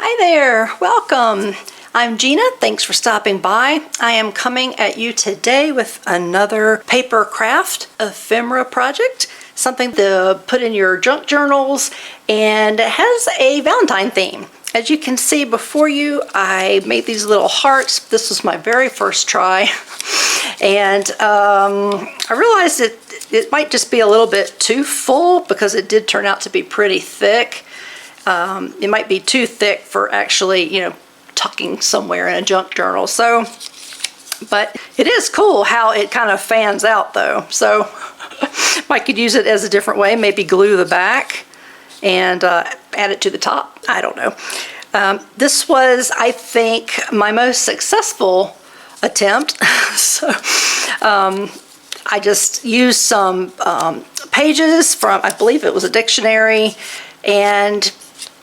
Hi there, welcome. I'm Gina, thanks for stopping by. I am coming at you today with another paper craft ephemera project, something to put in your junk journals, and it has a Valentine theme. As you can see before you, I made these little hearts. This was my very first try, and I realized it might just be a little bit too full because it did turn out to be pretty thick. It might be too thick for actually, tucking somewhere in a junk journal. So, but it is cool how it kind of fans out though. So I could use it as a different way, maybe glue the back and add it to the top. I don't know. This was, I think, my most successful attempt. So I just used some pages from, I believe it was a dictionary, and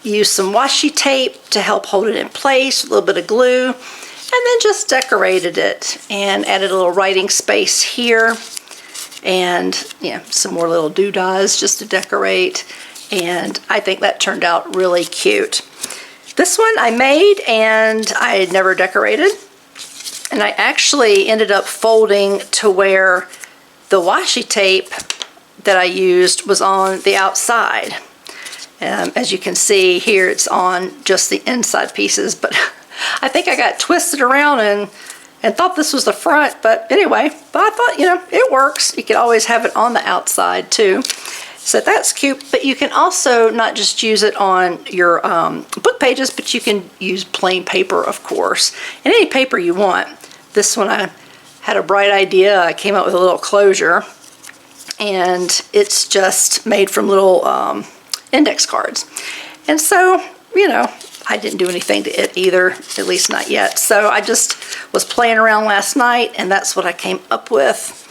used some washi tape to help hold it in place, a little bit of glue, and then just decorated it and added a little writing space here, and some more little doodahs just to decorate, and I think that turned out really cute. This one I made and I had never decorated, and I actually ended up folding to where the washi tape that I used was on the outside. As you can see here, it's on just the inside pieces, but I think I got twisted around and thought this was the front, but anyway, but I thought, it works. You could always have it on the outside too. So that's cute, but you can also not just use it on your book pages, but you can use plain paper, of course, and any paper you want. This one I had a bright idea. I came up with a little closure, and it's just made from little index cards. And so, I didn't do anything to it either, at least not yet. So I just was playing around last night, and that's what I came up with.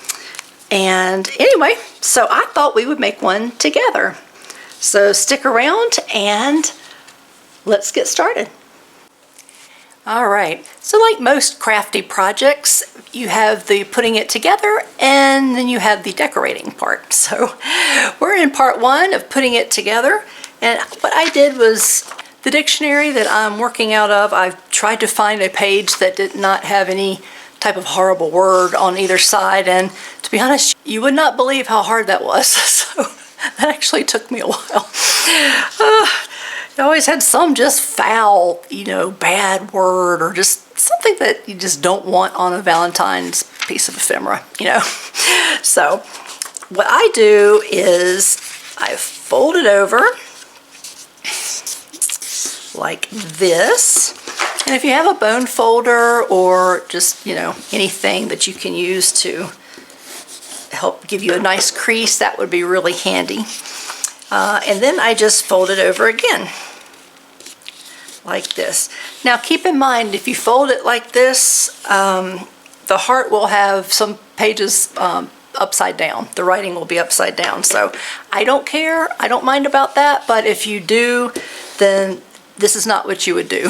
And anyway, so I thought we would make one together. So stick around and let's get started. All right, so like most crafty projects, you have the putting it together and then you have the decorating part. So we're in part one of putting it together, and what I did was the dictionary that I'm working out of, I've tried to find a page that did not have any type of horrible word on either side, and to be honest, you would not believe how hard that was. So that actually took me a while. I always had some just foul, bad word, or just something that you just don't want on a Valentine's piece of ephemera, So what I do is I fold it over like this. And if you have a bone folder or just, anything that you can use to help give you a nice crease, that would be really handy. And then I just fold it over again, like this. Now keep in mind, if you fold it like this, the heart will have some pages upside down. The writing will be upside down. So I don't care, I don't mind about that, but if you do, then this is not what you would do.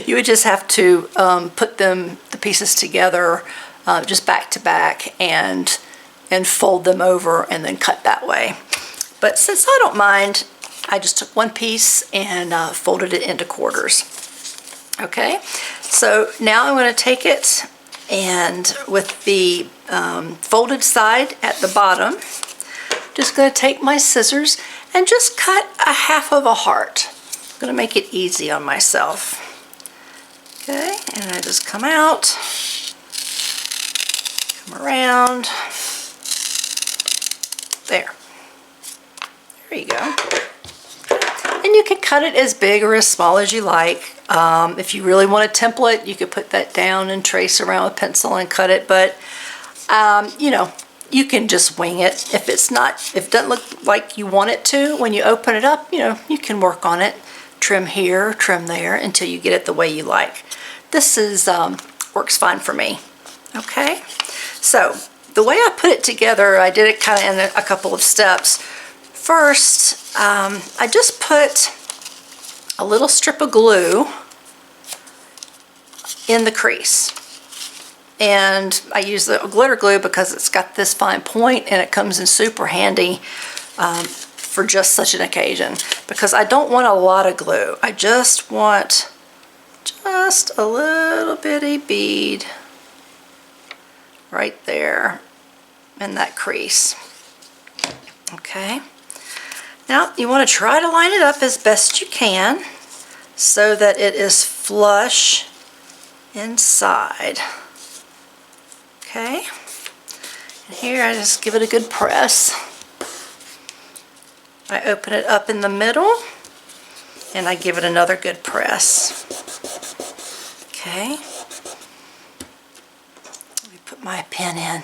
You would just have to put the pieces together just back to back and fold them over and then cut that way. But since I don't mind, I just took one piece and folded it into quarters. Okay, so now I'm going to take it, and with the folded side at the bottom, just going to take my scissors and just cut a half of a heart. I'm going to make it easy on myself. Okay, and I just come out, come around, there. There you go. And you can cut it as big or as small as you like. If you really want a template, you could put that down and trace around with pencil and cut it, but you can just wing it. If it doesn't look like you want it to, when you open it up, you can work on it. Trim here, trim there, until you get it the way you like. This is works fine for me. Okay, so the way I put it together, I did it kind of in a couple of steps. First, I just put a little strip of glue in the crease, and I use the glitter glue because it's got this fine point and it comes in super handy for just such an occasion, because I don't want a lot of glue. I just want just a little bitty bead right there in that crease. Okay. Now you want to try to line it up as best you can so that it is flush inside. Okay. And here I just give it a good press. I open it up in the middle and I give it another good press. Okay. Let me put my pen in.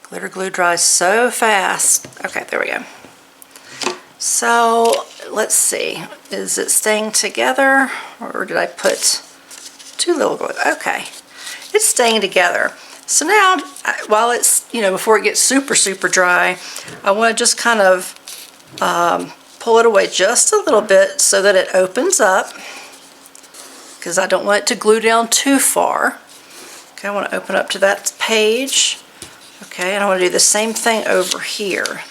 Glitter glue dries so fast. Okay, there we go. So let's see, is it staying together or did I put too little glue? Okay, it's staying together. So now, while it's, before it gets super dry, I want to just kind of pull it away just a little bit so that it opens up, because I don't want it to glue down too far. Okay, I want to open up to that page. Okay, and I want to do the same thing over here.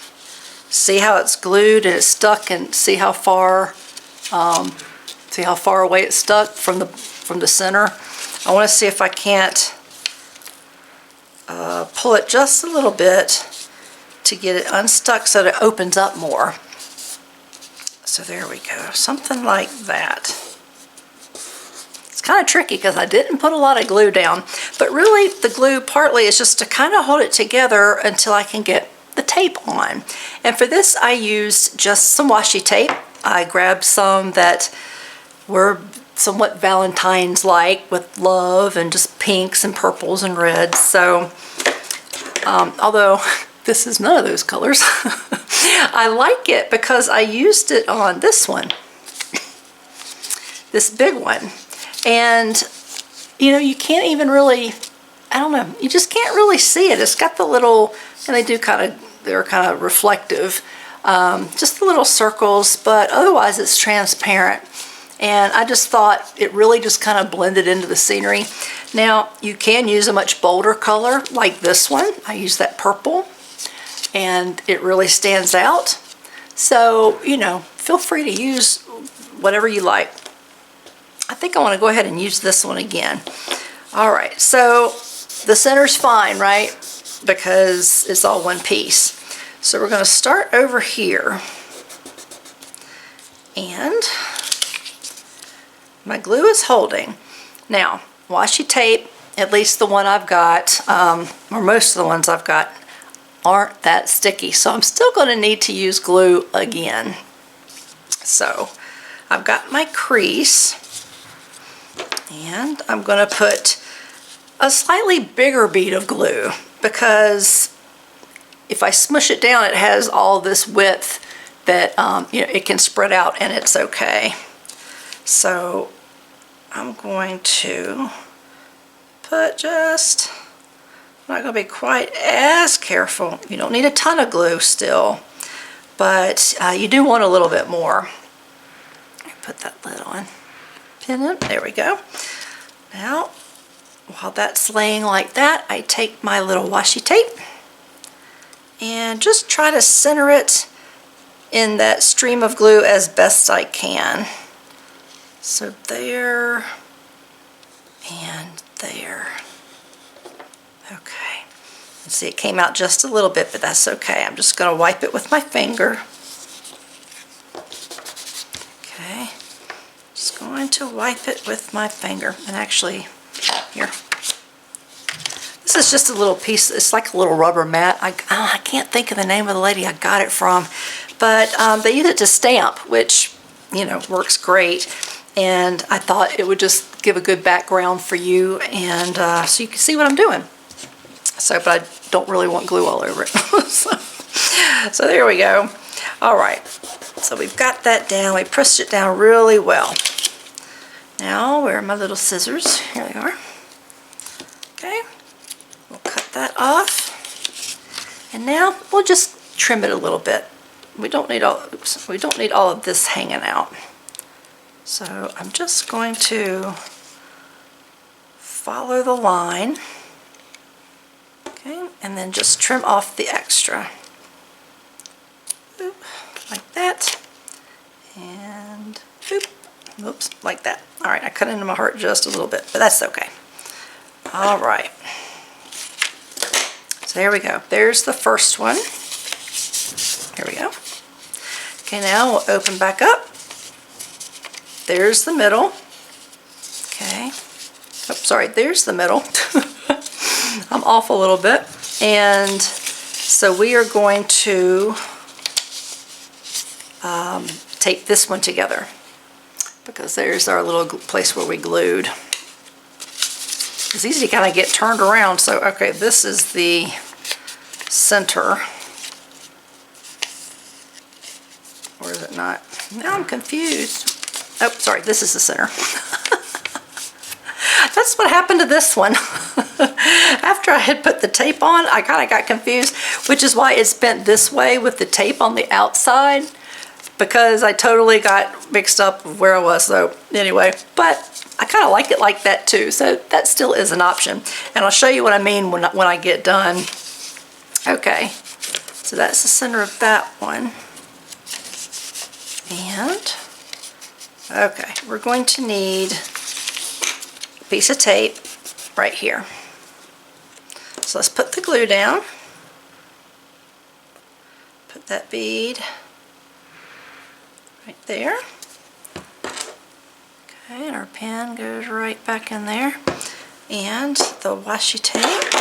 See how it's glued and it's stuck, and see how far away it's stuck from the center. I want to see if I can't pull it just a little bit to get it unstuck so that it opens up more. So there we go, something like that. It's kind of tricky because I didn't put a lot of glue down, but really the glue partly is just to kind of hold it together until I can get the tape on. And for this I used just some washi tape. I grabbed some that were somewhat Valentine's like, with love and just pinks and purples and reds. So although this is none of those colors, I like it because I used it on this one, this big one. And you can't even really, I don't know, you just can't really see it. It's got the little, and they're kind of reflective, just the little circles, but otherwise it's transparent. And I just thought it really just kind of blended into the scenery. Now you can use a much bolder color like this one. I use that purple and it really stands out. So, feel free to use whatever you like. I think I want to go ahead and use this one again. All right, so the center's fine, right? Because it's all one piece. So we're going to start over here. And my glue is holding. Now, washi tape, at least the one I've got, or most of the ones I've got, aren't that sticky. So I'm still going to need to use glue again. So I've got my crease. And I'm going to put a slightly bigger bead of glue, because if I smush it down, it has all this width that it can spread out and it's okay. So I'm going to put just, I'm not going to be quite as careful. You don't need a ton of glue still, but you do want a little bit more. Put that lid on. Pin it. There we go. Now, while that's laying like that, I take my little washi tape and just try to center it in that stream of glue as best I can. So there and there. Okay. And see, it came out just a little bit, but that's okay. I'm just going to wipe it with my finger. Okay. Just going to wipe it with my finger. And actually, here. This is just a little piece. It's like a little rubber mat. I can't think of the name of the lady I got it from, but they use it to stamp, which, works great. And I thought it would just give a good background for you, and so you can see what I'm doing. So, but I don't really want glue all over it. So there we go. All right. So we've got that down. We pressed it down really well. Now, where are my little scissors? Here they are. Okay. We'll cut that off. And now we'll just trim it a little bit. We don't need all of this hanging out. So I'm just going to follow the line. Okay, and then just trim off the extra. Oop, like that. And boop, oops, like that. All right, I cut into my heart just a little bit, but that's okay. All right. So there we go. There's the first one. Here we go. Okay, now we'll open back up. There's the middle. Okay. Oh, sorry, there's the middle. I'm off a little bit. And so we are going to tape this one together, because there's our little place where we glued. It's easy to kind of get turned around. So, okay, this is the center. Or is it not? Now I'm confused. Oh, sorry, this is the center. That's what happened to this one. After I had put the tape on, I kind of got confused, which is why it's bent this way with the tape on the outside, because I totally got mixed up where I was. So anyway, but I kind of like it like that too, so that still is an option. And I'll show you what I mean when I get done. Okay, so that's the center of that one. And, okay, we're going to need a piece of tape right here. So let's put the glue down. Put that bead right there. Okay, and our pen goes right back in there. And the washi tape.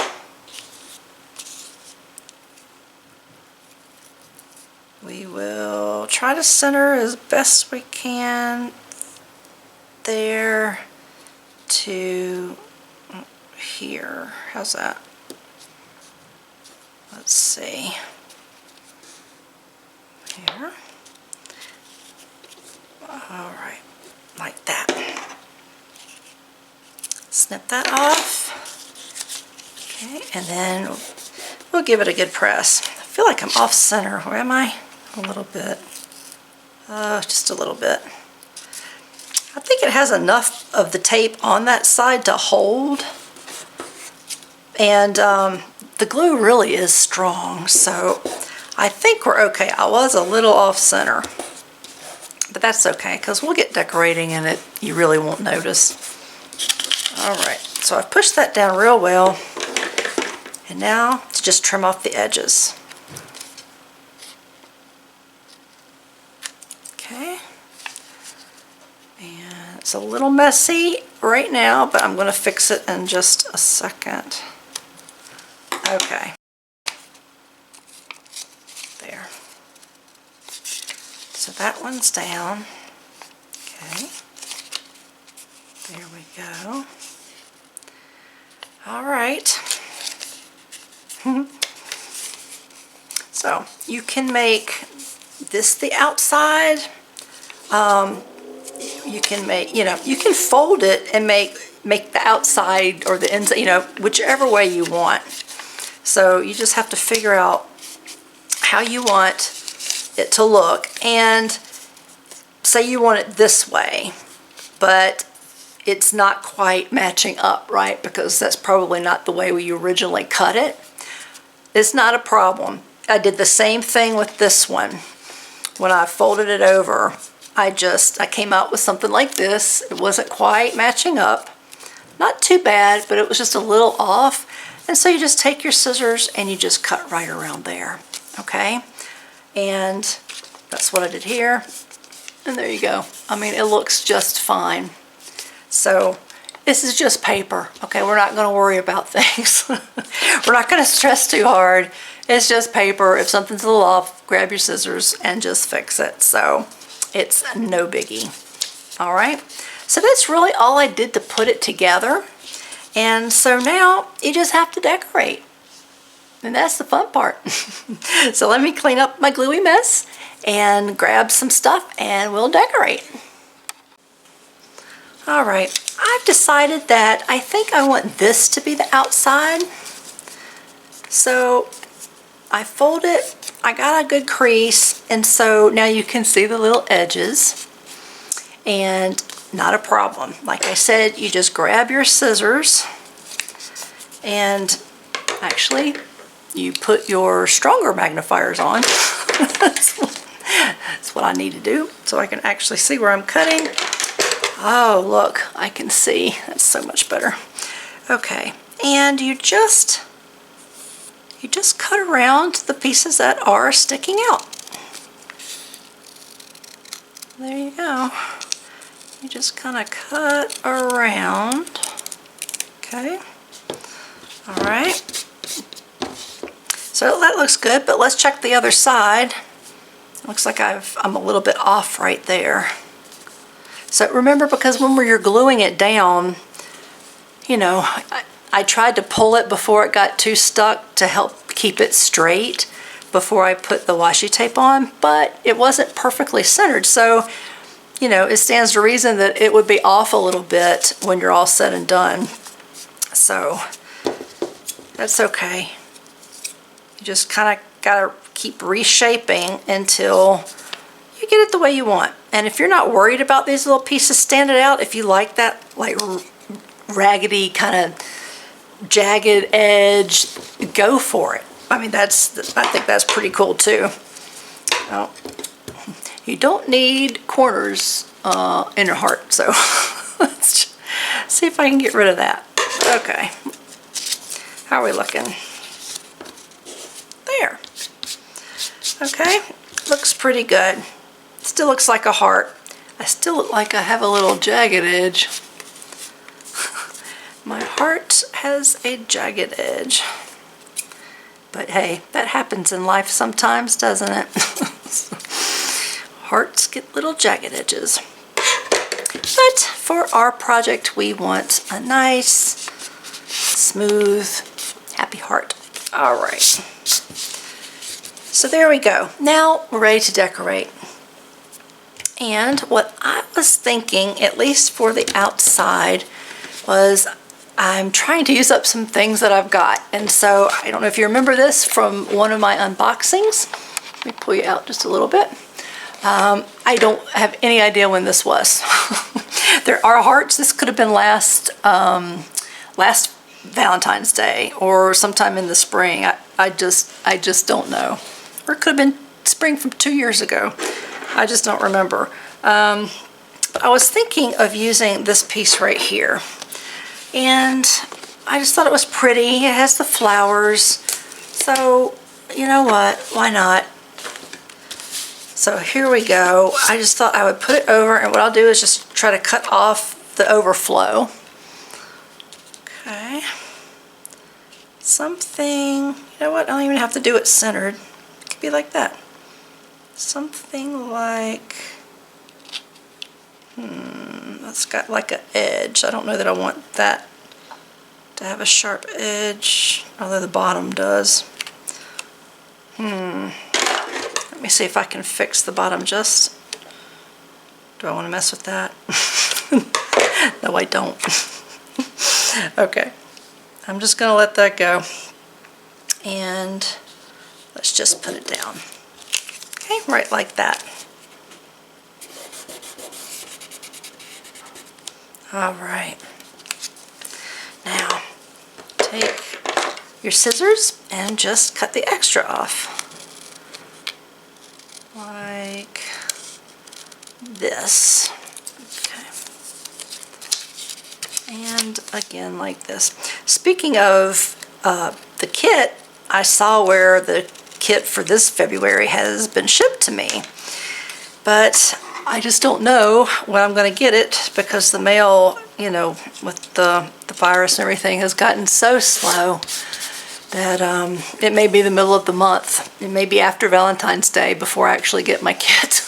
We will try to center as best we can there to here. How's that? Let's see. Here. All right, like that. Snip that off. Okay, and then we'll give it a good press. I feel like I'm off center. Where am I? A little bit. Just a little bit. I think it has enough of the tape on that side to hold. And the glue really is strong, so I think we're okay. I was a little off center, but that's okay, because we'll get decorating and you really won't notice. All right, so I've pushed that down real well. And now to just trim off the edges. Okay, and it's a little messy right now, but I'm going to fix it in just a second. Okay, there. So that one's down. Okay, there we go. All right. So you can make this the outside. You can make, you can fold it and make the outside or the inside, whichever way you want. So you just have to figure out how you want it to look. And say you want it this way, but it's not quite matching up, right? Because that's probably not the way we originally cut it. It's not a problem. I did the same thing with this one. When I folded it over, I came out with something like this. It wasn't quite matching up. Not too bad, but it was just a little off. And so you just take your scissors and you just cut right around there, okay? And that's what I did here. And there you go. I mean, it looks just fine. So this is just paper, okay? We're not going to worry about things. We're not going to stress too hard. It's just paper. If something's a little off, grab your scissors and just fix it. So it's no biggie. All right. So that's really all I did to put it together. And so now you just have to decorate. And that's the fun part. So let me clean up my gluey mess and grab some stuff and we'll decorate. All right, I've decided that I think I want this to be the outside. So I fold it, I got a good crease, and so now you can see the little edges, and not a problem. Like I said, you just grab your scissors, and actually you put your stronger magnifiers on. That's what I need to do so I can actually see where I'm cutting. Oh, look, I can see. That's so much better. Okay, and you just cut around the pieces that are sticking out. There you go. You just kind of cut around. Okay. All right. So that looks good, but let's check the other side. Looks like I'm a little bit off right there. So remember, because when you're gluing it down, you know, I tried to pull it before it got too stuck to help keep it straight before I put the washi tape on, but it wasn't perfectly centered. So, you know, it stands to reason that it would be off a little bit when you're all said and done. So that's okay. You just kind of gotta keep reshaping until you get it the way you want. And if you're not worried about these little pieces standing out, if you like that like raggedy kind of jagged edge, go for it. I mean, I think that's pretty cool too. Well, you don't need corners in your heart, so let's see if I can get rid of that. Okay, how are we looking? There. Okay, looks pretty good. Still looks like a heart. I still look like I have a little jagged edge. My heart has a jagged edge. But hey, that happens in life sometimes, doesn't it? Hearts get little jagged edges. But for our project, we want a nice, smooth, happy heart. All right. So there we go. Now we're ready to decorate. And what I was thinking, at least for the outside, was I'm trying to use up some things that I've got. And so I don't know if you remember this from one of my unboxings. Let me pull you out just a little bit. I don't have any idea when this was. There are hearts. This could have been last Valentine's Day or sometime in the spring. I just don't know. Or it could have been spring from 2 years ago. I just don't remember. But I was thinking of using this piece right here. And I just thought it was pretty. It has the flowers. So, you know what? Why not? So here we go. I just thought I would put it over, and what I'll do is just try to cut off the overflow. Okay. Something, you know what? I don't even have to do it centered. It could be like that. Something like, that's got like an edge. I don't know that I want that to have a sharp edge, although the bottom does. Let me see if I can fix the bottom just. Do I want to mess with that? No, I don't. Okay. I'm just going to let that go. And let's just put it down. Okay, right like that. All right. Now, take your scissors and just cut the extra off. Like this. Okay. And again like this. Speaking of the kit, I saw where the kit for this February has been shipped to me. But I just don't know when I'm going to get it because the mail, you know, with the virus and everything has gotten so slow that it may be the middle of the month. It may be after Valentine's Day before I actually get my kit.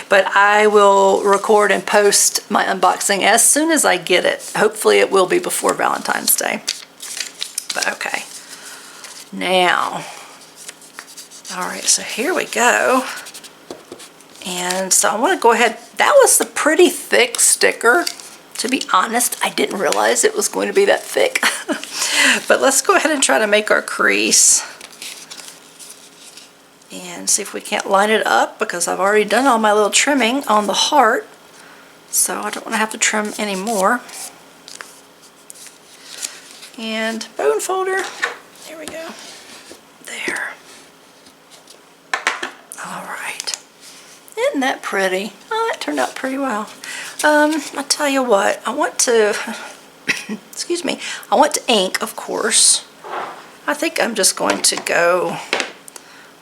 But I will record and post my unboxing as soon as I get it. Hopefully it will be before Valentine's Day. But okay. Now, all right, so here we go. And so I want to go ahead. That was a pretty thick sticker. To be honest, I didn't realize it was going to be that thick. But let's go ahead and try to make our crease. And see if we can't line it up because I've already done all my little trimming on the heart. So I don't want to have to trim anymore. And bone folder. There we go. There. All right. Isn't that pretty? Oh, that turned out pretty well. I'll tell you what, I want to, excuse me, I want to ink, of course. I think I'm just going to go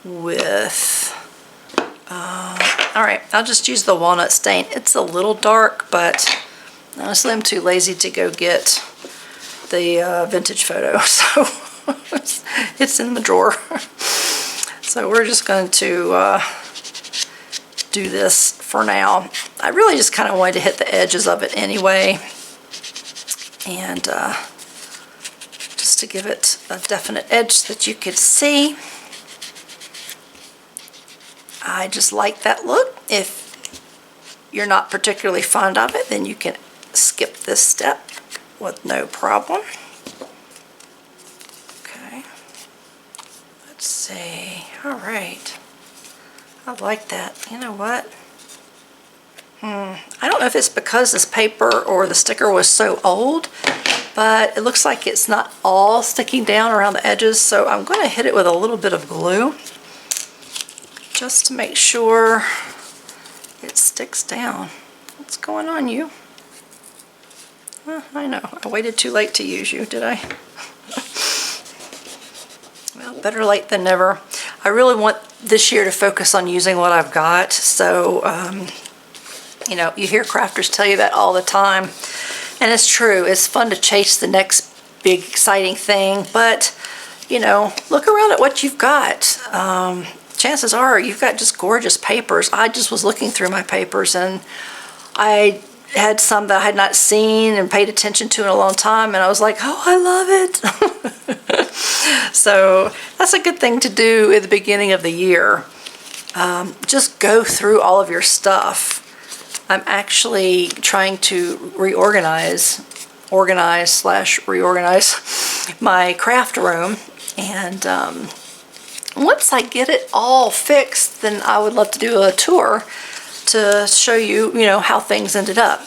with, all right, I'll just use the walnut stain. It's a little dark, but honestly, I'm too lazy to go get the vintage photo, so it's in the drawer. So we're just going to do this for now. I really just kind of wanted to hit the edges of it anyway, and just to give it a definite edge that you could see. I just like that look. If you're not particularly fond of it, then you can skip this step with no problem. Okay, let's see. All right, I like that. You know what? I don't know if it's because this paper or the sticker was so old, but it looks like it's not all sticking down around the edges, so I'm going to hit it with a little bit of glue just to make sure it sticks down. What's going on, you? I know, I waited too late to use you, did I? Well, better late than never. I really want this year to focus on using what I've got, so you know, you hear crafters tell you that all the time, and it's true. It's fun to chase the next big exciting thing, but you know, look around at what you've got. Chances are you've got just gorgeous papers. I just was looking through my papers, and I had some that I had not seen and paid attention to in a long time, and I was like, oh, I love it. So that's a good thing to do at the beginning of the year. Just go through all of your stuff. I'm actually trying to organize my craft room, and once I get it all fixed, then I would love to do a tour to show you, you know, how things ended up.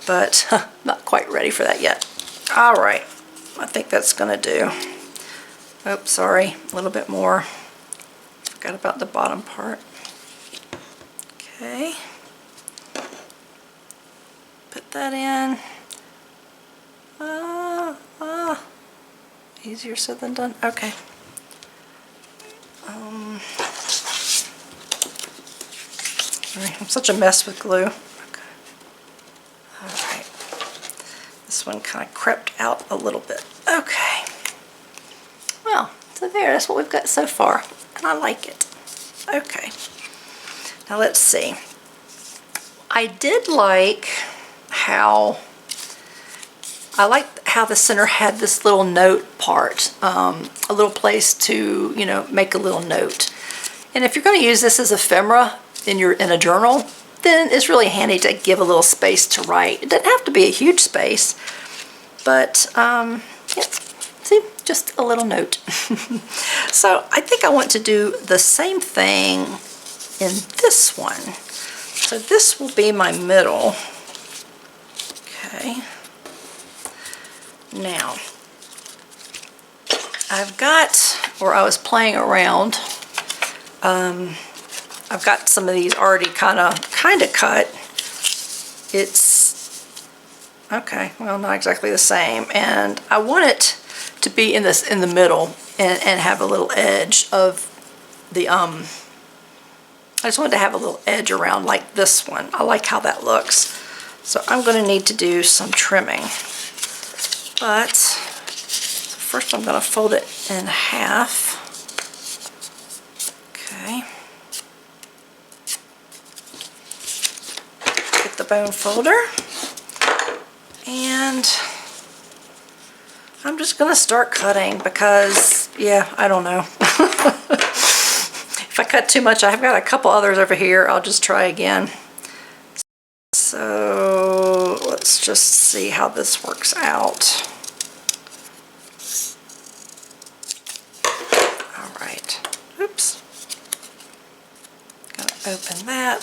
But not quite ready for that yet. All right, I think that's gonna do. Oops, sorry, a little bit more. Forgot about the bottom part. Okay. Put that in. Easier said than done. Okay. I'm such a mess with glue. Okay. All right. This one kind of crept out a little bit. Okay. Well, so there, that's what we've got so far, and I like it. Okay. Now let's see. I did like how the center had this little note part, a little place to, you know, make a little note. And if you're going to use this as ephemera in a journal, then it's really handy to give a little space to write. It doesn't have to be a huge space, but yeah, see, just a little note. So I think I want to do the same thing in this one. So this will be my middle. Okay. Now, I've got, or I was playing around, I've got some of these already kind of cut. It's, okay, well, not exactly the same. And I want it to be in the middle and have a little edge of the, I just wanted to have a little edge around like this one. I like how that looks. So I'm going to need to do some trimming. But first I'm going to fold it in half. Okay. Get the bone folder. And I'm just going to start cutting because, yeah, I don't know. If I cut too much, I've got a couple others over here. I'll just try again. So let's just see how this works out. All right. Oops. Gonna open that.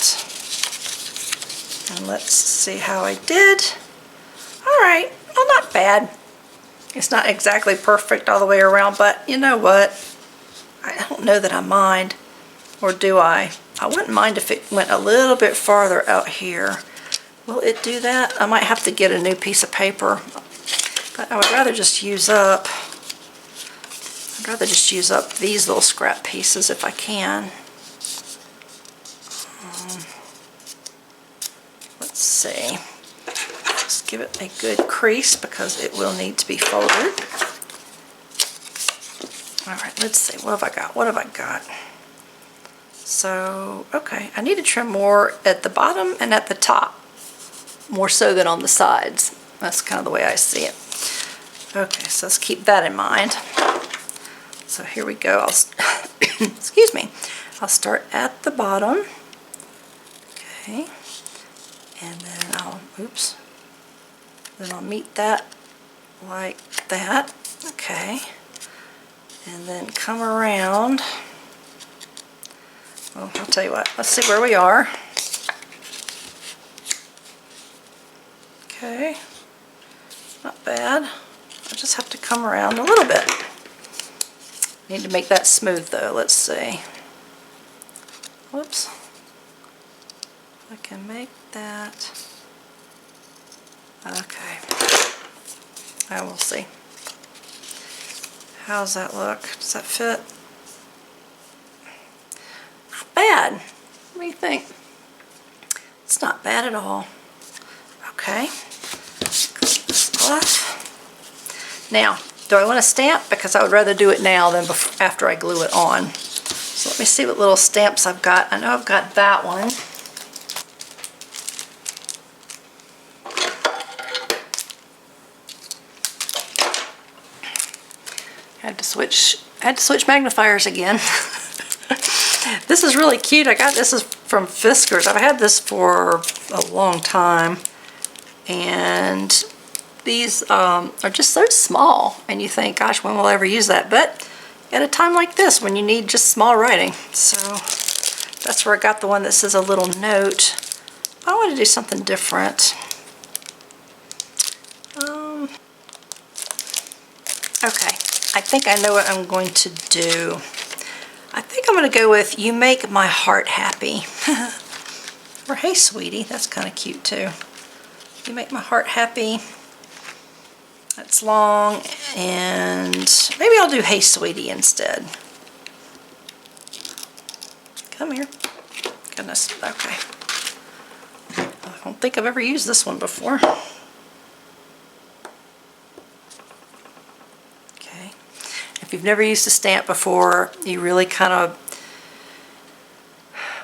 And let's see how I did. All right. Well, not bad. It's not exactly perfect all the way around, but you know what? I don't know that I mind. Or do I? I wouldn't mind if it went a little bit farther out here. Will it do that? I might have to get a new piece of paper, but I would rather just use up, these little scrap pieces if I can. Let's see. Just give it a good crease because it will need to be folded. All right, let's see. What have I got? What have I got? So, okay, I need to trim more at the bottom and at the top, more so than on the sides. That's kind of the way I see it. Okay, so let's keep that in mind. So here we go. Excuse me. I'll start at the bottom. Okay, and then then I'll meet that like that. Okay, and then come around. Well, I'll tell you what, let's see where we are. Okay, not bad. I just have to come around a little bit. Need to make that smooth though, let's see. Whoops. I can make that. Okay. I will see. How's that look? Does that fit? Bad. What do you think? It's not bad at all. Okay. Clip this off. Now, do I want to stamp? Because I would rather do it now than after I glue it on. So let me see what little stamps I've got. I know I've got that one. I had to switch magnifiers again. This is really cute. I got this from Fiskars. I've had this for a long time, and these are just so small, and you think, gosh, when will I ever use that? But at a time like this, when you need just small writing, so that's where I got the one that says a little note. I want to do something different. Okay, I think I know what I'm going to do. I think I'm going to go with "You Make My Heart Happy." Or "Hey Sweetie," that's kind of cute too. You make my heart happy. That's long, and maybe I'll do "Hey Sweetie" instead. Come here. Goodness, okay. I don't think I've ever used this one before. If you've never used a stamp before, you really kind of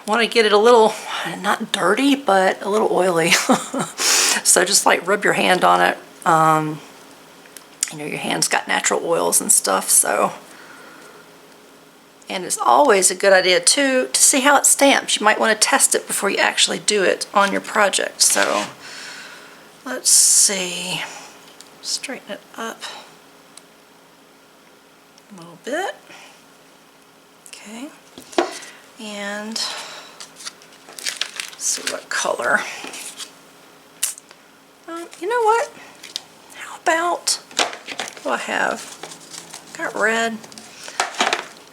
want to get it a little, not dirty, but a little oily. So just like rub your hand on it. You know, your hand's got natural oils and stuff, so. And it's always a good idea too to see how it stamps. You might want to test it before you actually do it on your project. So let's see, straighten it up a little bit. Okay, and let's see what color. You know what? How about, what do I have? Got red.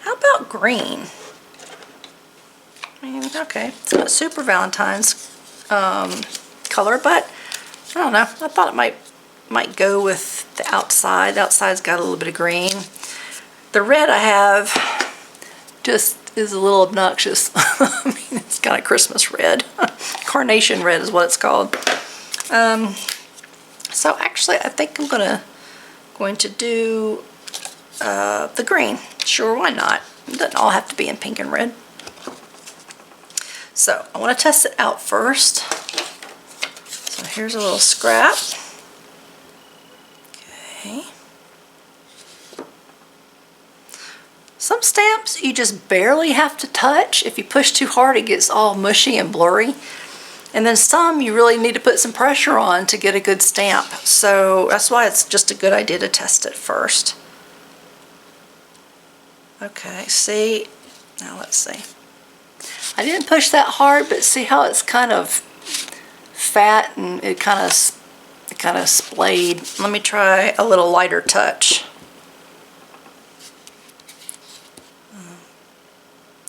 How about green? I mean, okay, it's not super Valentine's color, but I don't know. I thought it might go with the outside. The outside's got a little bit of green. The red I have just is a little obnoxious. I mean, it's kind of Christmas red. Carnation red is what it's called. So actually, I think I'm going to do the green. Sure, why not? It doesn't all have to be in pink and red. So I want to test it out first. So here's a little scrap. Okay. Some stamps you just barely have to touch. If you push too hard, it gets all mushy and blurry. And then some you really need to put some pressure on to get a good stamp. So that's why it's just a good idea to test it first. Okay, see, now let's see. I didn't push that hard, but see how it's kind of fat and it kind of splayed. Let me try a little lighter touch.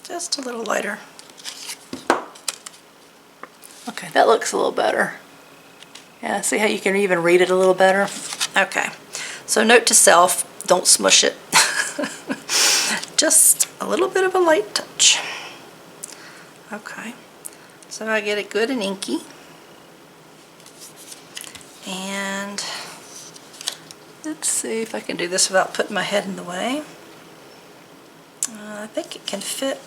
Just a little lighter. Okay, that looks a little better. Yeah, see how you can even read it a little better? Okay, so note to self, don't smush it. Just a little bit of a light touch. Okay, so I get it good and inky. And let's see if I can do this without putting my head in the way. I think it can fit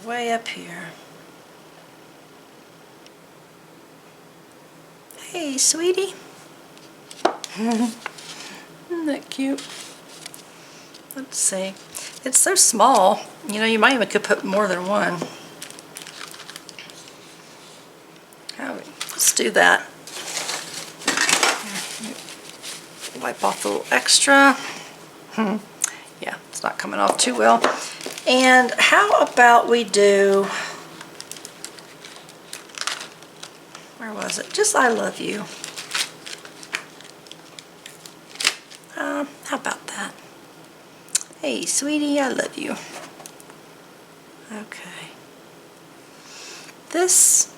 way up here. Hey, sweetie. Isn't that cute? Let's see. It's so small. You know, you might even could put more than one. Let's do that. Wipe off a little extra. Yeah, it's not coming off too well. And how about we do, where was it? Just I love you. How about that? Hey, sweetie, I love you. Okay. This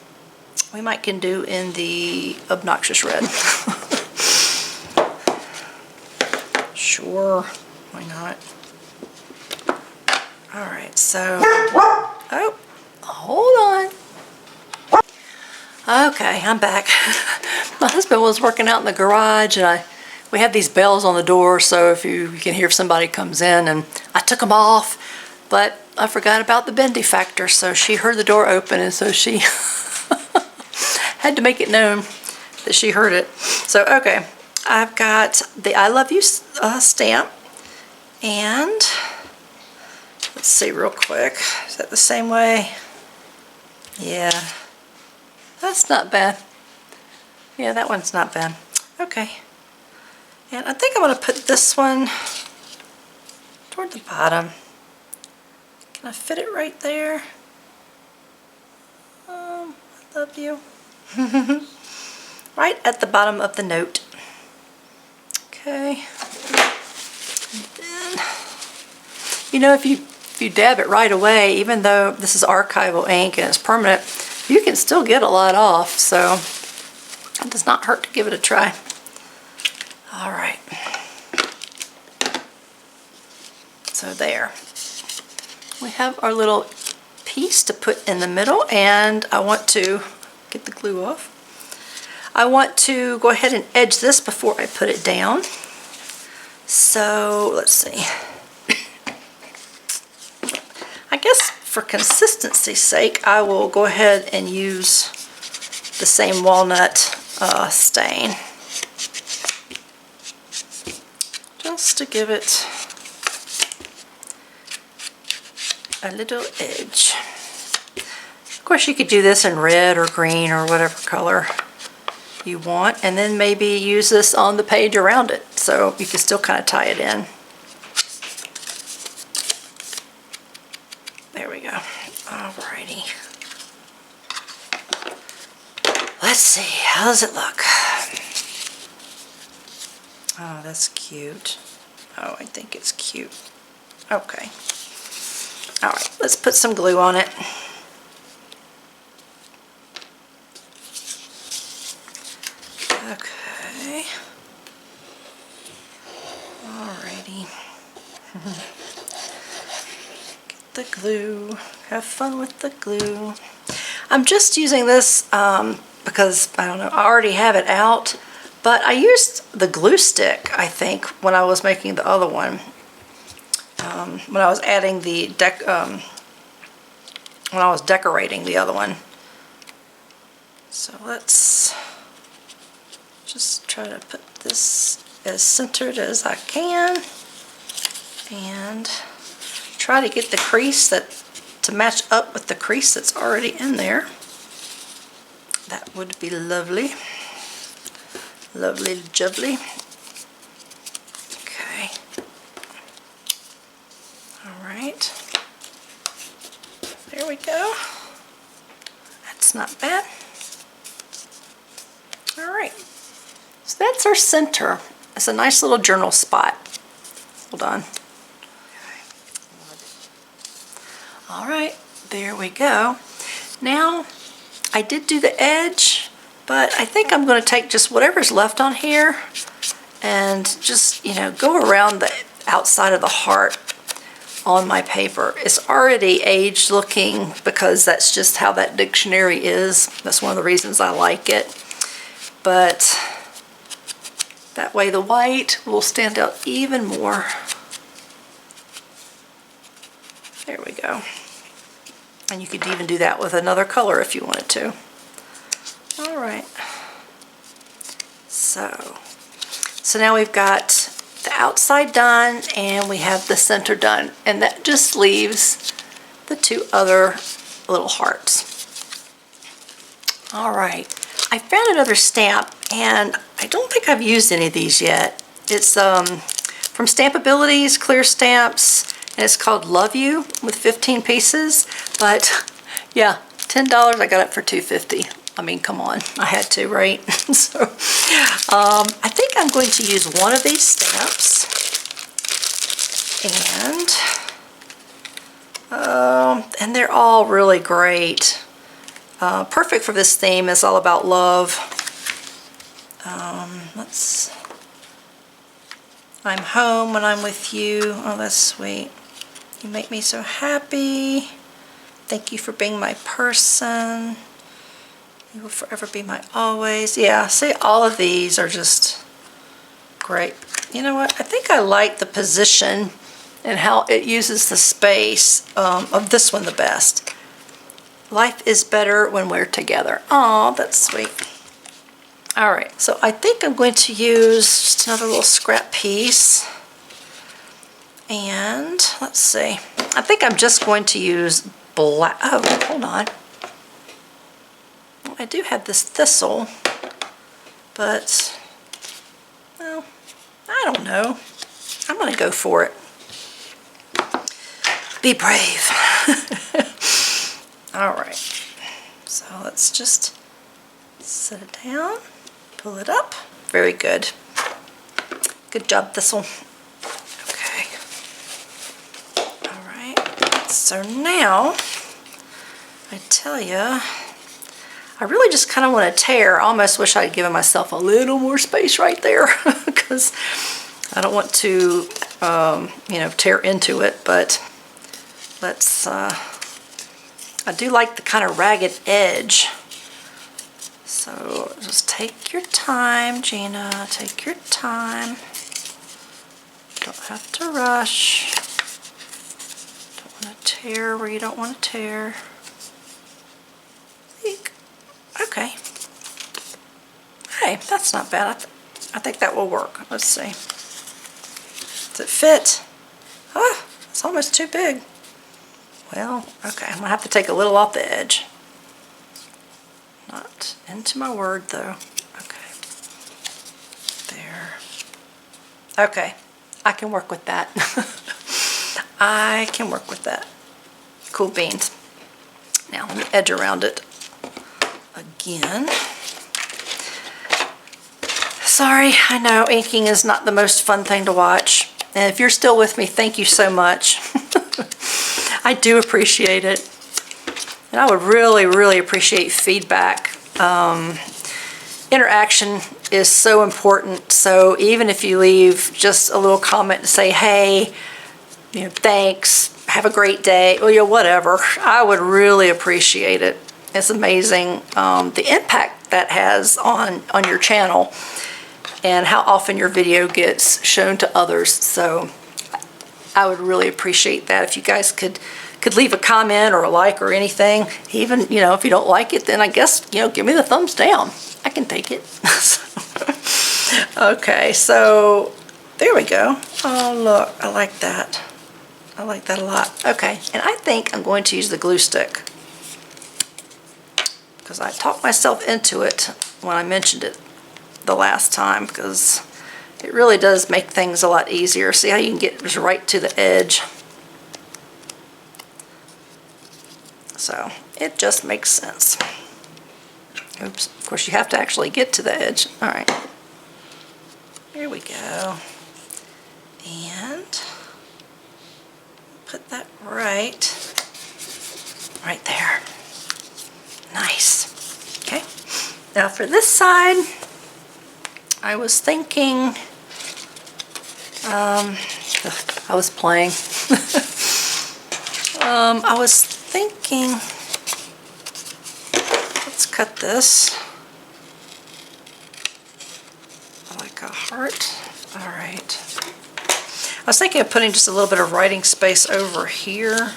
we might can do in the obnoxious red. Sure, why not? All right, so, oh, hold on. Okay, I'm back. My husband was working out in the garage, and we have these bells on the door, so if you can hear if somebody comes in, and I took them off, but I forgot about the bendy factor, so she heard the door open, and so she had to make it known that she heard it. So, okay, I've got the I love you stamp, and let's see real quick, is that the same way? Yeah, that's not bad. Yeah, that one's not bad. Okay. And I think I'm going to put this one toward the bottom. Can I fit it right there? I love you. Right at the bottom of the note. Okay. And then, you know, if you dab it right away, even though this is archival ink and it's permanent, you can still get a lot off, so it does not hurt to give it a try. All right. So there. We have our little piece to put in the middle, and I want to get the glue off. I want to go ahead and edge this before I put it down. So let's see. I guess for consistency's sake, I will go ahead and use the same walnut stain. Just to give it a little edge. Of course, you could do this in red or green or whatever color you want, and then maybe use this on the page around it, so you can still kind of tie it in. There we go. Alrighty. Let's see, how does it look? Oh, that's cute. Oh, I think it's cute. Okay. All right, let's put some glue on it. Okay. Alrighty. Get the glue. Have fun with the glue. I'm just using this because, I don't know, I already have it out. But I used the glue stick, I think, when I was making the other one. When I was adding the when I was decorating the other one. So let's just try to put this as centered as I can, and try to get the crease to match up with the crease that's already in there. That would be lovely. Lovely jubbly. Okay. Alright. There we go. That's not bad. Alright. So that's our center. It's a nice little journal spot. Hold on. Alright, there we go. Now I did do the edge, but I think I'm going to take just whatever's left on here and just, you know, go around the outside of the heart on my paper. It's already aged looking because that's just how that dictionary is. That's one of the reasons I like it. But that way the white will stand out even more. There we go. And you could even do that with another color if you wanted to. All right. So now we've got the outside done and we have the center done. And that just leaves the two other little hearts. All right. I found another stamp and I don't think I've used any of these yet. It's from Stampabilities, Clear Stamps, and it's called Love You with 15 pieces. But yeah, $10, I got it for $2.50. I mean, come on, I had to, right? So I think I'm going to use one of these stamps, and they're all really great. Perfect for this theme. It's all about love. I'm home when I'm with you. Oh, that's sweet. You make me so happy. Thank you for being my person. You will forever be my always. Yeah, see, all of these are just great. You know what? I think I like the position and how it uses the space of this one the best. Life is better when we're together. Oh, that's sweet. All right, so I think I'm going to use just another little scrap piece. And let's see. I think I'm just going to use black. Oh, hold on. I do have this thistle, but, well, I don't know. I'm going to go for it. Be brave. All right. So let's just set it down, pull it up. Very good. Good job, thistle. Okay. All right. So now, I tell you, I really just kind of want to tear. I almost wish I'd given myself a little more space right there because I don't want to, you know, tear into it. But let's, I do like the kind of ragged edge. So just take your time, Gina. Take your time. Don't have to rush. Don't want to tear where you don't want to tear. Okay. Hey, that's not bad. I think that will work. Let's see. Does it fit? Oh, it's almost too big. Well, okay. I'm going to have to take a little off the edge. Not into my word, though. Okay. There. Okay. I can work with that. I can work with that. Cool beans. Now, let me edge around it again. Sorry, I know inking is not the most fun thing to watch. And if you're still with me, thank you so much. I do appreciate it. And I would really, really appreciate feedback. Interaction is so important. So even if you leave just a little comment to say, hey, you know, thanks, have a great day, or you know, whatever, I would really appreciate it. It's amazing the impact that has on your channel and how often your video gets shown to others. So I would really appreciate that if you guys could leave a comment or a like or anything. Even, you know, if you don't like it, then I guess, you know, give me the thumbs down. I can take it. Okay, so there we go. Oh, look, I like that. I like that a lot. Okay, and I think I'm going to use the glue stick because I talked myself into it when I mentioned it the last time, because it really does make things a lot easier. See how you can get just right to the edge. So it just makes sense. Oops, of course you have to actually get to the edge. All right, here we go. And put that right there. Nice. Now for this side, I was thinking, I was playing. I was thinking, let's cut this. Like a heart. All right. I was thinking of putting just a little bit of writing space over here,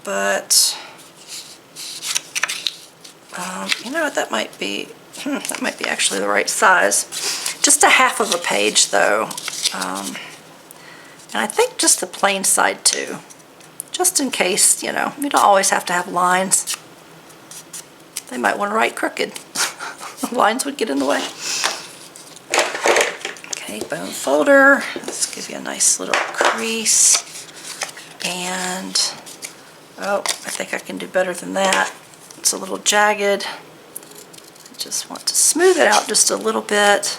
but you know what, that might be actually the right size. Just a half of a page though, and I think just the plain side too, just in case, you know, you don't always have to have lines. They might want to write crooked. Lines would get in the way. Okay, bone folder. Let's give you a nice little crease. And, oh, I think I can do better than that. It's a little jagged. I just want to smooth it out just a little bit.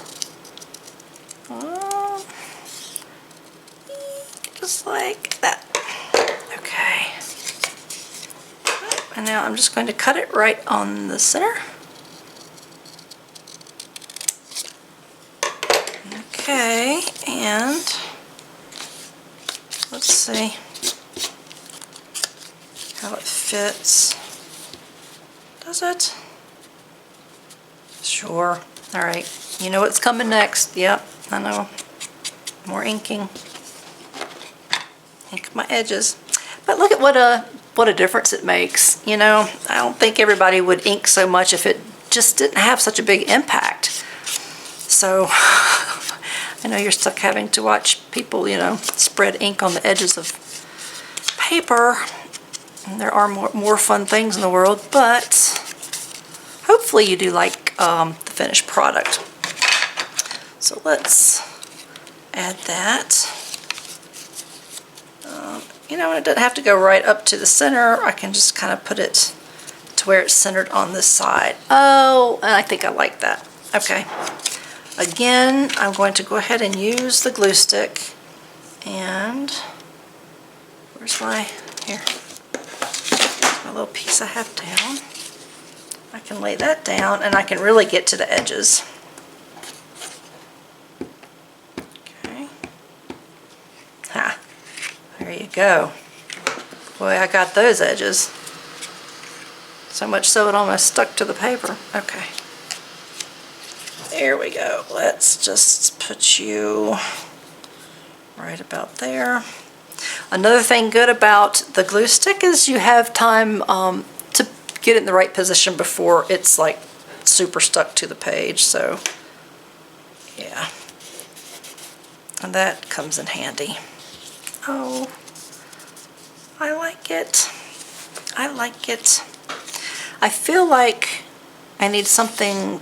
Just like that. Okay. And now I'm just going to cut it right on the center. Okay, and let's see how it fits. Does it? Sure. All right. You know what's coming next. Yep, I know. More inking. Ink my edges. But look at what a difference it makes. You know, I don't think everybody would ink so much if it just didn't have such a big impact. So I know you're stuck having to watch people, you know, spread ink on the edges of paper. And there are more fun things in the world, but hopefully you do like the finished product. So let's add that. You know, it doesn't have to go right up to the center. I can just kind of put it to where it's centered on this side. Oh, and I think I like that. Okay. Again, I'm going to go ahead and use the glue stick. And where's my, here, my little piece I have down. I can lay that down and I can really get to the edges. Okay. Ha, there you go. Boy, I got those edges. So much so it almost stuck to the paper. Okay. There we go. Let's just put you right about there. Another thing good about the glue stick is you have time to get it in the right position before it's like super stuck to the page. So yeah, and that comes in handy. Oh, I like it. I like it. I feel like I need something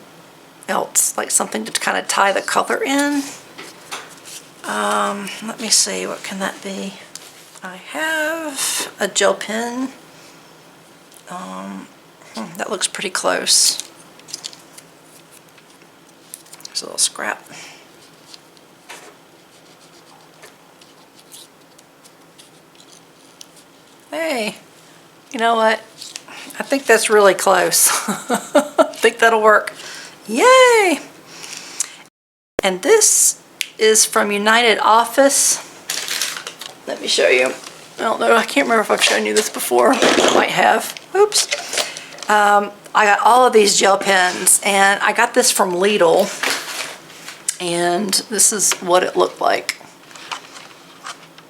else, like something to kind of tie the color in. Let me see, what can that be? I have a gel pen. That looks pretty close. There's a little scrap. Hey, you know what? I think that's really close. I think that'll work. Yay! And this is from United Office. Let me show you. I don't know, I can't remember if I've shown you this before. I might have. Oops. I got all of these gel pens, and I got this from Lidl. And this is what it looked like.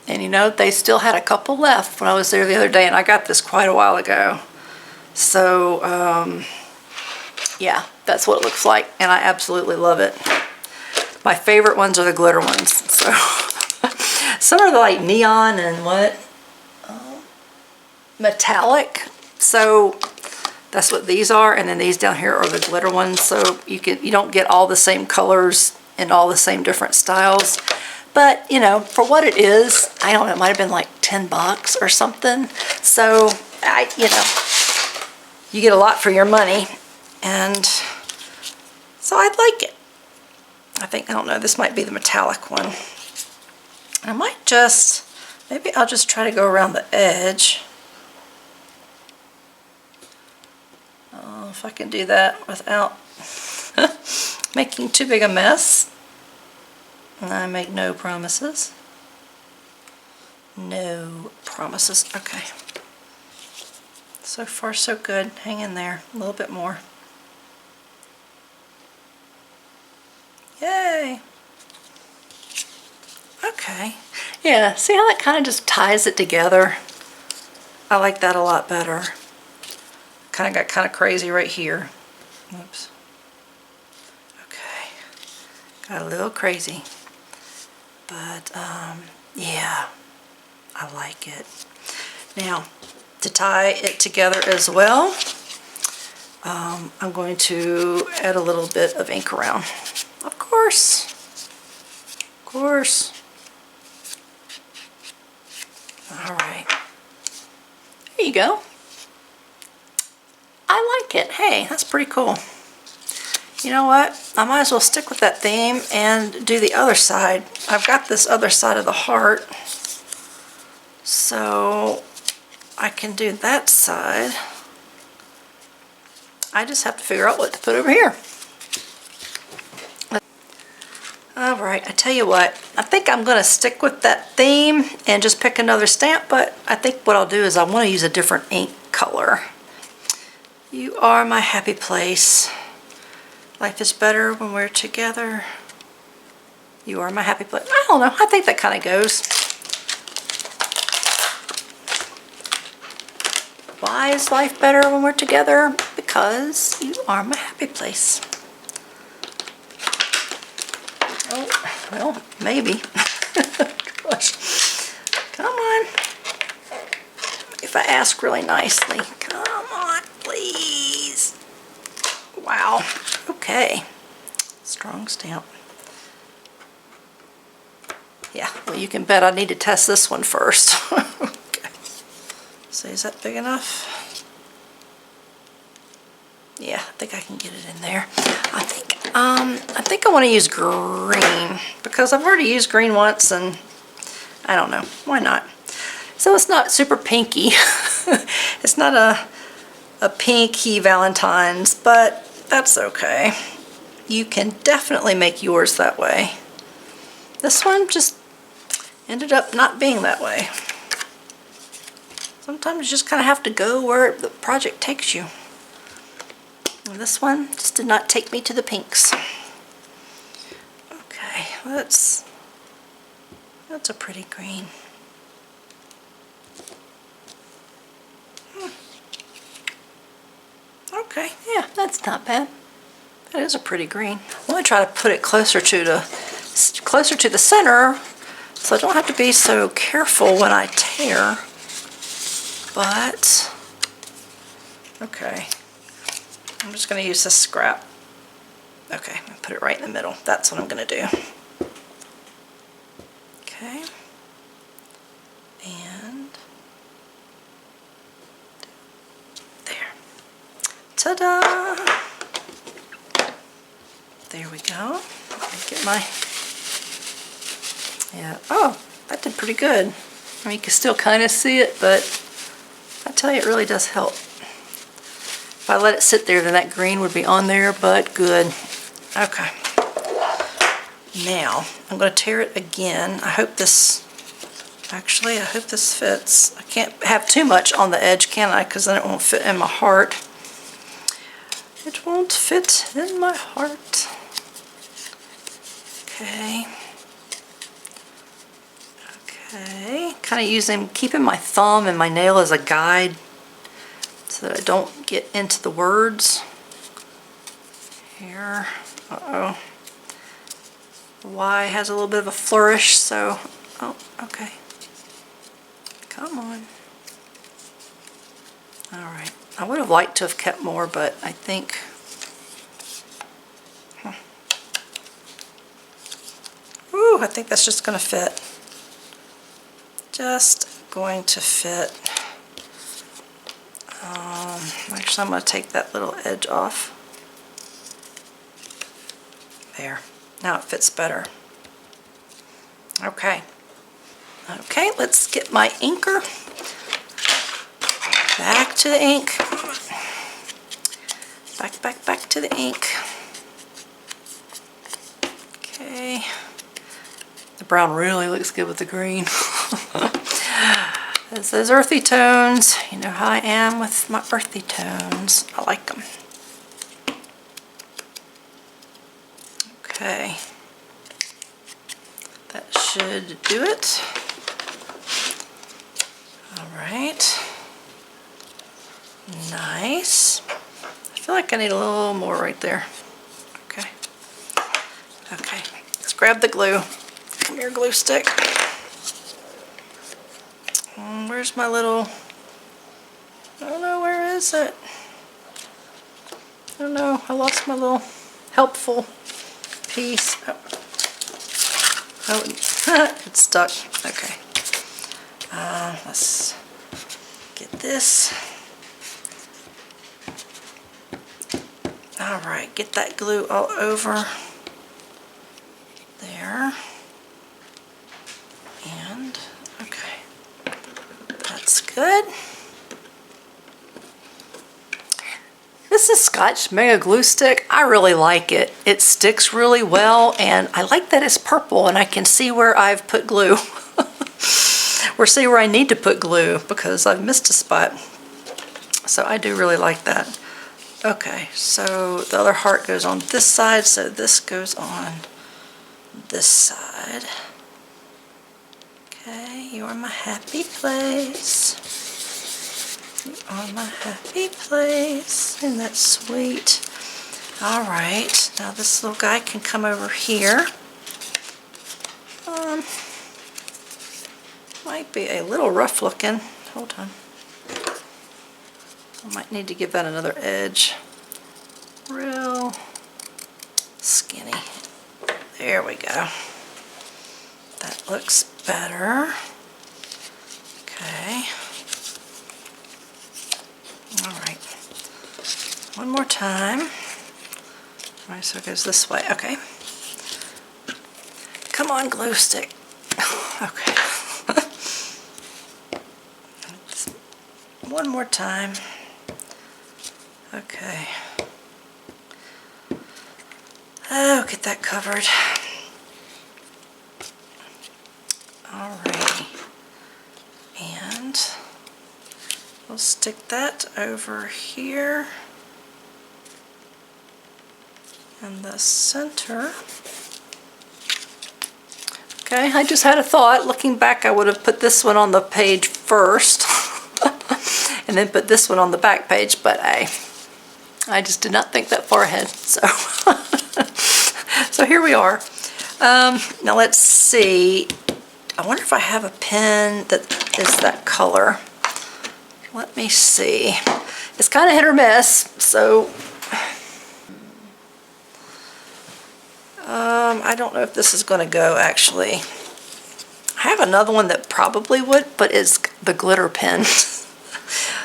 And you know, they still had a couple left when I was there the other day, and I got this quite a while ago. So, yeah, that's what it looks like, and I absolutely love it. My favorite ones are the glitter ones. So, some are like neon and what? Metallic. So, that's what these are, and then these down here are the glitter ones. So you don't get all the same colors and all the same different styles. But, you know, for what it is, I don't know, it might have been like 10 bucks or something. So, you know, you get a lot for your money. And so I'd like it. I think, I don't know, this might be the metallic one. I might just, maybe I'll just try to go around the edge. if I can do that without making too big a mess. And I make no promises. No promises. Okay. So far so good. Hang in there. A little bit more. Yay! Okay. Yeah, see how that kind of just ties it together? I like that a lot better. Kind of got kind of crazy right here. Oops. Okay. Got a little crazy. But, yeah, I like it. Now, to tie it together as well, I'm going to add a little bit of ink around. Of course. Of course. All right. There you go. I like it. Hey, that's pretty cool. You know what? I might as well stick with that theme and do the other side. I've got this other side of the heart, so I can do that side. I just have to figure out what to put over here. Alright, I tell you what, I think I'm going to stick with that theme and just pick another stamp, but I think what I'll do is I want to use a different ink color. You are my happy place. Life is better when we're together. You are my happy place. I don't know, I think that kind of goes. Why is life better when we're together? Because you are my happy place. Oh, well, maybe. Gosh. Come on. If I ask really nicely. Come on, please. Wow. Okay. Strong stamp. Yeah, well, you can bet I need to test this one first. Okay. So is that big enough? Yeah, I think I can get it in there. I think I want to use green because I've already used green once, and I don't know, why not? So it's not super pinky. It's not a pinky Valentine's, but that's okay. You can definitely make yours that way. This one just ended up not being that way. Sometimes you just kind of have to go where the project takes you. And this one just did not take me to the pinks. Okay, that's a pretty green. Okay, yeah, that's not bad. That is a pretty green. I'm going to try to put it closer to the center, so I don't have to be so careful when I tear. But okay. I'm just going to use this scrap. Okay, I'm going to put it right in the middle. That's what I'm going to do. Okay. And there. Ta-da! There we go. Let me get my... Yeah. Oh, that did pretty good. I mean, you can still kind of see it, but I tell you, it really does help. If I let it sit there, then that green would be on there, but good. Okay. Now, I'm going to tear it again. I hope this, actually, I hope this fits. I can't have too much on the edge, can I? Because then it won't fit in my heart. It won't fit in my heart. Okay. Okay. Kind of keeping my thumb and my nail as a guide, so that I don't get into the words. Here, uh-oh. Y has a little bit of a flourish, so, oh, okay. Come on. All right. I would have liked to have kept more, but I think, ooh, I think that's just going to fit. Just going to fit. Actually, I'm going to take that little edge off. There. Now it fits better. Okay. Okay, let's get my inker. Back to the ink. back to the ink. Okay. The brown really looks good with the green. It's those earthy tones. You know how I am with my earthy tones. I like them. Okay. That should do it. All right. Nice. I feel like I need a little more right there. Okay. Okay. Let's grab the glue. Come here, glue stick. Where's my little... I don't know, where is it? I don't know. I lost my little helpful piece. Oh, it's stuck. Okay. Let's get this. All right, get that glue all over there. And, okay, that's good. This is Scotch Mega Glue Stick. I really like it. It sticks really well, and I like that it's purple and I can see where I've put glue. Or see where I need to put glue because I've missed a spot. So I do really like that. Okay, so the other heart goes on this side, so this goes on this side. Okay, you are my happy place. You are my happy place. Isn't that sweet? All right, now this little guy can come over here. Might be a little rough looking. Hold on. I might need to give that another edge. Real skinny. There we go. That looks better. Okay. All right. One more time. All right, so it goes this way. Okay. Come on, glue stick. Okay. One more time. Okay. Oh, get that covered. Alrighty. And we'll stick that over here in the center. Okay, I just had a thought. Looking back, I would have put this one on the page first and then put this one on the back page, but I just did not think that far ahead. So, so here we are. Now let's see. I wonder if I have a pen that is that color. Let me see. It's kind of hit or miss, so I don't know if this is going to go actually. I have another one that probably would, but it's the glitter pen.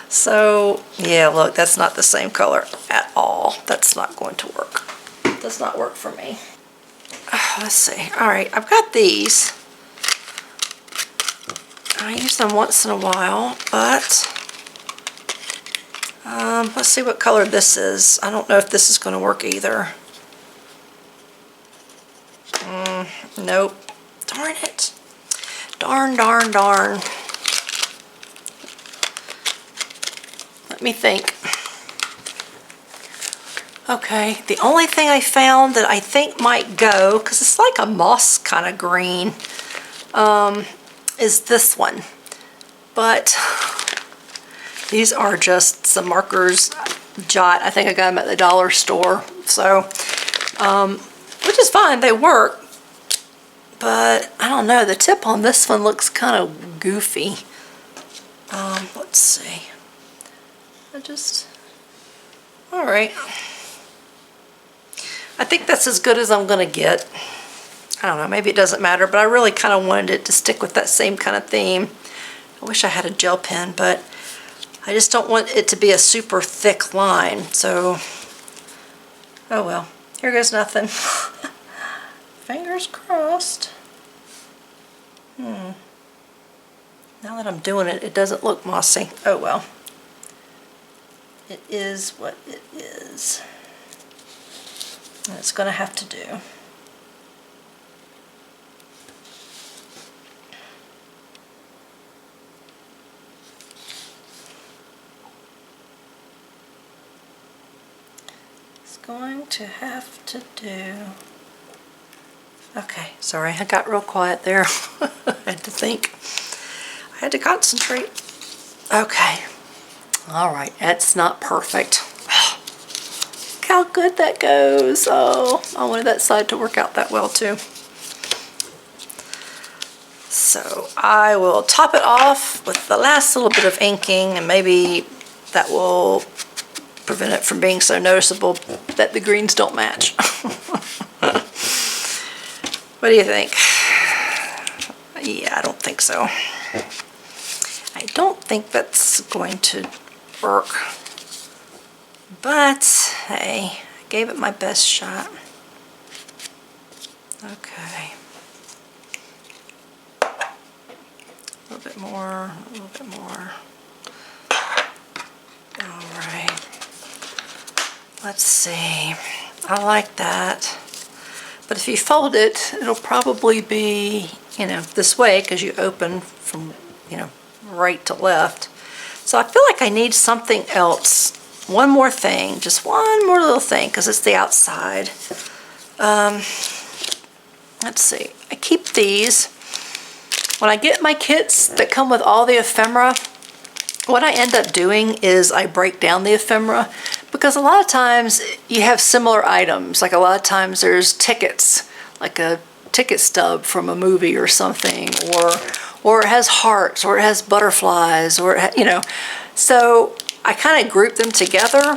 So yeah, look, that's not the same color at all. That's not going to work. It does not work for me. Let's see. All right, I've got these. I use them once in a while, but let's see what color this is. I don't know if this is going to work either. Nope. Darn it. Darn, darn, darn. Let me think. Okay, the only thing I found that I think might go, because it's like a moss kind of green, is this one. But these are just some markers, Jot. I think I got them at the dollar store. So, which is fine, they work. But I don't know, the tip on this one looks kind of goofy. Let's see. All right. I think that's as good as I'm gonna get. I don't know, maybe it doesn't matter, but I really kind of wanted it to stick with that same kind of theme. I wish I had a gel pen, but I just don't want it to be a super thick line, so, oh well. Here goes nothing. Fingers crossed. Now that I'm doing it, it doesn't look mossy. Oh well. it is what it is. And it's going to have to do. It's going to have to do. Okay, sorry, I got real quiet there. I had to think. I had to concentrate. Okay. All right, that's not perfect. Look how good that goes. Oh, I wanted that side to work out that well too. So I will top it off with the last little bit of inking, and maybe that will prevent it from being so noticeable that the greens don't match. What do you think? Yeah, I don't think so. I don't think that's going to work. But, hey, I gave it my best shot. Okay. A little bit more, a little bit more. All right. Let's see. I like that. But if you fold it, it'll probably be, this way, because you open from, right to left. So I feel like I need something else. One more thing, just one more little thing, because it's the outside. Let's see. I keep these. When I get my kits that come with all the ephemera, what I end up doing is I break down the ephemera, because a lot of times you have similar items. Like a lot of times there's tickets, like a ticket stub from a movie or something, or it has hearts, or it has butterflies, or so I kind of group them together,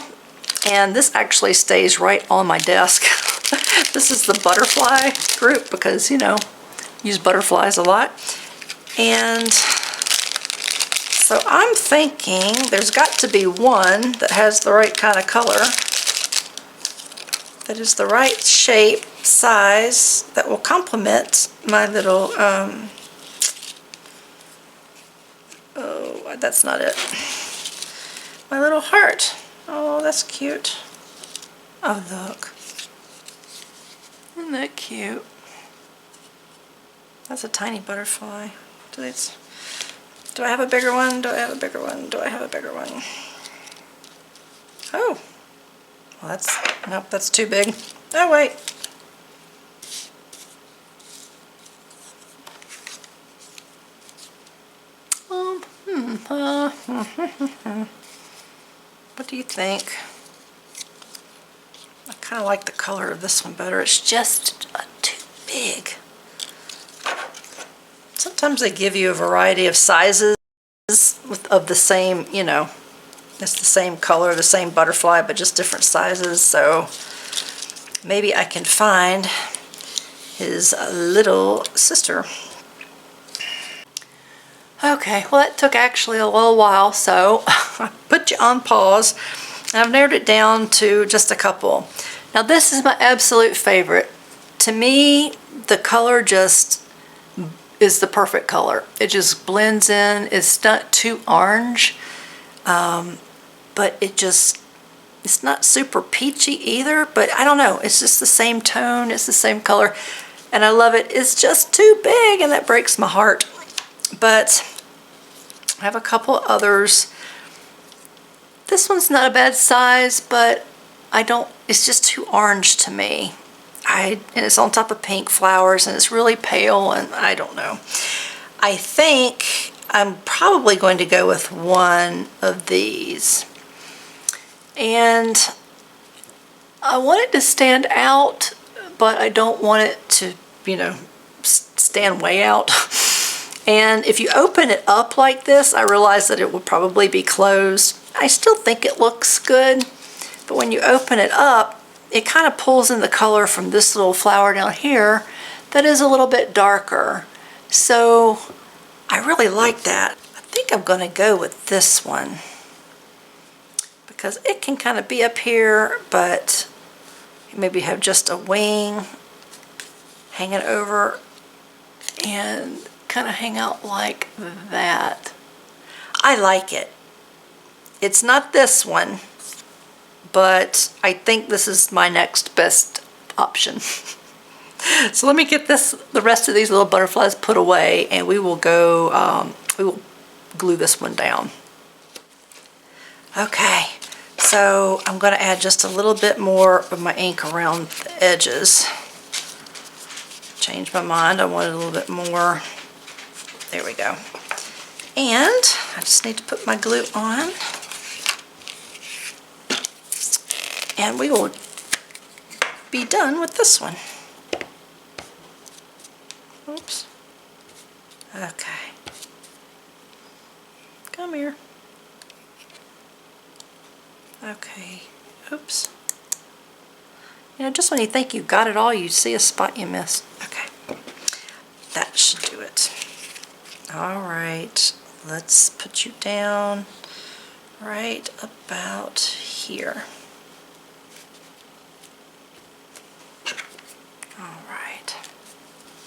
and this actually stays right on my desk. This is the butterfly group because use butterflies a lot. And so I'm thinking there's got to be one that has the right kind of color, that is the right shape, size, that will complement my little, oh, that's not it. My little heart. Oh, that's cute. Oh, look. Isn't that cute? That's a tiny butterfly. Do I have a bigger one? Do I have a bigger one? Do I have a bigger one? Oh. Well, nope, that's too big. Oh, wait. What do you think? I kind of like the color of this one better. It's just too big. Sometimes they give you a variety of sizes of the same, it's the same color, the same butterfly, but just different sizes. So maybe I can find his little sister. Okay, well that took actually a little while, so I put you on pause, and I've narrowed it down to just a couple. Now this is my absolute favorite. To me, the color just is the perfect color. It just blends in. It's not too orange, but it's not super peachy either, but I don't know. It's just the same tone. It's the same color, and I love it. It's just too big, and that breaks my heart. But I have a couple others. This one's not a bad size, but it's just too orange to me. And it's on top of pink flowers, and it's really pale, and I don't know. I think I'm probably going to go with one of these. And I want it to stand out, but I don't want it to, stand way out. And if you open it up like this, I realize that it will probably be closed. I still think it looks good, but when you open it up, it kind of pulls in the color from this little flower down here that is a little bit darker. So I really like that. I think I'm going to go with this one because it can kind of be up here, but maybe have just a wing hanging over and kind of hang out like that. I like it. It's not this one. but I think this is my next best option. So let me get the rest of these little butterflies put away, and we will go, we will glue this one down. Okay, so I'm going to add just a little bit more of my ink around the edges. Changed my mind, I wanted a little bit more. There we go. And I just need to put my glue on. And we will be done with this one. Oops. Okay. Come here. Okay. Oops. You know, just when you think you've got it all, you see a spot you missed. Okay. That should do it. All right. Let's put you down right about here. All right.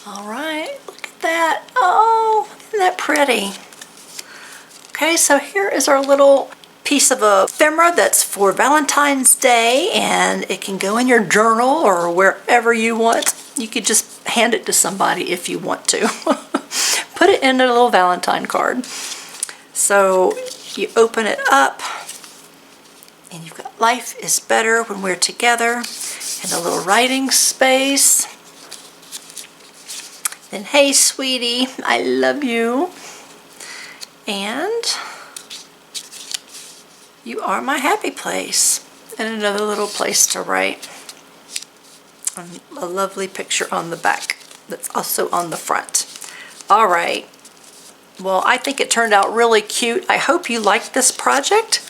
All right. Look at that. Oh, isn't that pretty? Okay, so here is our little piece of ephemera that's for Valentine's Day, and it can go in your journal or wherever you want. You could just hand it to somebody if you want to. Put it in a little Valentine card. So you open it up, and you've got "Life is better when we're together," and a little writing space. Then, "Hey sweetie, I love you," and "You are my happy place," and another little place to write. A lovely picture on the back that's also on the front. All right. Well, I think it turned out really cute. I hope you liked this project.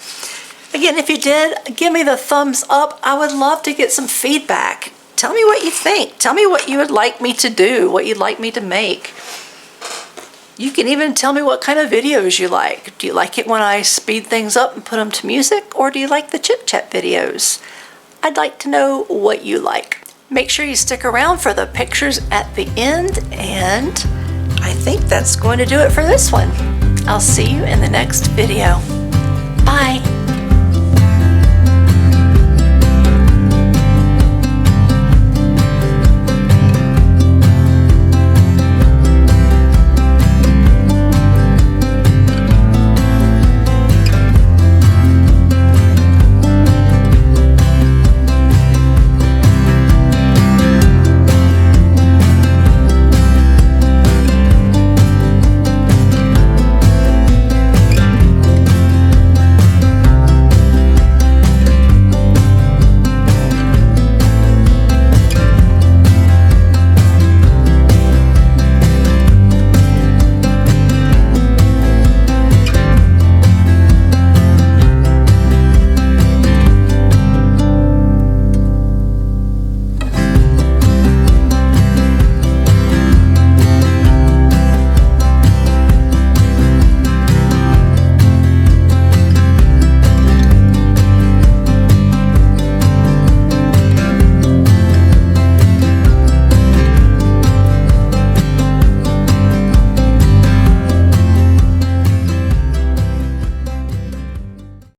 Again, if you did, give me the thumbs up. I would love to get some feedback. Tell me what you think. Tell me what you would like me to do, what you'd like me to make. You can even tell me what kind of videos you like. Do you like it when I speed things up and put them to music, or do you like the chit-chat videos? I'd like to know what you like. Make sure you stick around for the pictures at the end, and I think that's going to do it for this one. I'll see you in the next video. Bye.